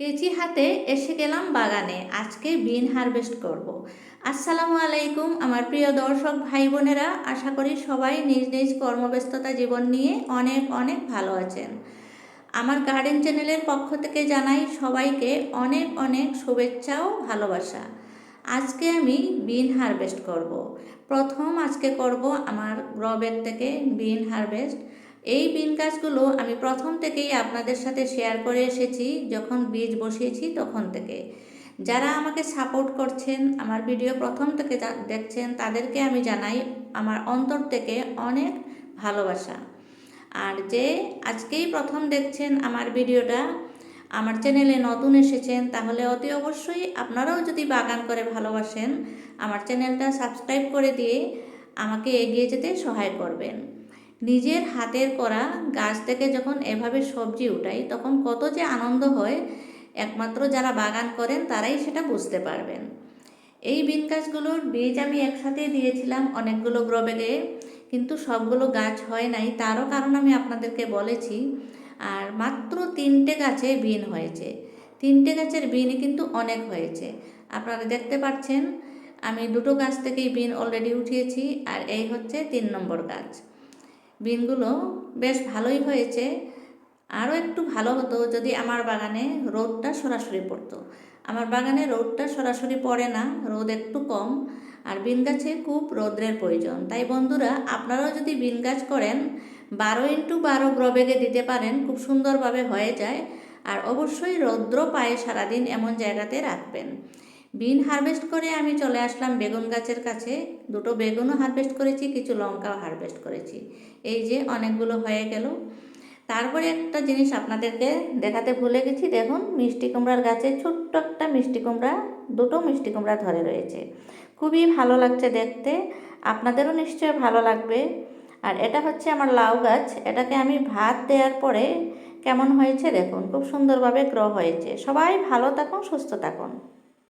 কেচি হাতে এসে গেলাম বাগানে। আজকে বিন হারভেস্ট করব। আসসালামু আলাইকুম আমার প্রিয় দর্শক ভাই বোনেরা, আশা করি সবাই নিজ নিজ কর্মব্যস্ততা জীবন নিয়ে অনেক অনেক ভালো আছেন। আমার গার্ডেন চ্যানেলের পক্ষ থেকে জানাই সবাইকে অনেক অনেক শুভেচ্ছা ও ভালোবাসা। আজকে আমি বিন হারভেস্ট করব। আজকে করব আমার গ্রো ব্যাগ থেকে বিন হারভেস্ট। এই বিন গাছগুলো আমি প্রথম থেকেই আপনাদের সাথে শেয়ার করে এসেছি, যখন বীজ বসিয়েছি তখন থেকে। যারা আমাকে সাপোর্ট করছেন, আমার ভিডিও প্রথম থেকে দেখছেন, তাদেরকে আমি জানাই আমার অন্তর থেকে অনেক ভালোবাসা। আর যে আজকেই প্রথম দেখছেন আমার ভিডিওটা, আমার চ্যানেলে নতুন এসেছেন, তাহলে অতি অবশ্যই আপনারাও যদি বাগান করে ভালোবাসেন, আমার চ্যানেলটা সাবস্ক্রাইব করে দিয়ে আমাকে এগিয়ে যেতে সহায় করবেন। নিজের হাতের করা গাছ থেকে যখন এভাবে সবজি উঠাই, তখন কত যে আনন্দ হয়, একমাত্র যারা বাগান করেন তারাই সেটা বুঝতে পারবেন। এই বিন গাছগুলোর বীজ আমি একসাথে দিয়েছিলাম অনেকগুলো গ্রো ব্যাগে, কিন্তু সবগুলো গাছ হয় নাই, তারও কারণ আমি আপনাদেরকে বলেছি। আর মাত্র 3টে গাছে বিন হয়েছে। 3টে গাছের বিনই কিন্তু অনেক হয়েছে। আপনারা দেখতে পাচ্ছেন আমি 2টো গাছ থেকেই বিন অলরেডি উঠিয়েছি, আর এই হচ্ছে 3 নম্বর গাছ। বিনগুলো বেশ ভালোই হয়েছে। আরও একটু ভালো হতো যদি আমার বাগানে রোদটা সরাসরি পড়তো। আমার বাগানে রোদটা সরাসরি পড়ে না, রোদ একটু কম, আর বিন গাছে খুব রোদ্রের প্রয়োজন। তাই বন্ধুরা, আপনারাও যদি বিন গাছ করেন 12x12 গ্রো ব্যাগে দিতে পারেন, খুব সুন্দরভাবে হয়ে যায়। আর অবশ্যই রৌদ্র পায়ে সারাদিন এমন জায়গাতে রাখবেন। বিন হারভেস্ট করে আমি চলে আসলাম বেগুন গাছের কাছে। 2টো বেগুনও হারভেস্ট করেছি, কিছু লঙ্কাও হারভেস্ট করেছি। এই যে অনেকগুলো হয়ে গেল। তারপরে একটা জিনিস আপনাদেরকে দেখাতে ভুলে গেছি, দেখুন মিষ্টি কুমড়ার গাছে ছোট্ট একটা মিষ্টি কুমড়া, 2টো মিষ্টি কুমড়া ধরে রয়েছে। খুবই ভালো লাগছে দেখতে, আপনাদেরও নিশ্চয়ই ভালো লাগবে। আর এটা হচ্ছে আমার লাউ গাছ, এটাকে আমি ভাত দেওয়ার পরে কেমন হয়েছে দেখুন, খুব সুন্দরভাবে গ্রো হয়েছে। সবাই ভালো থাকুন, সুস্থ থাকুন।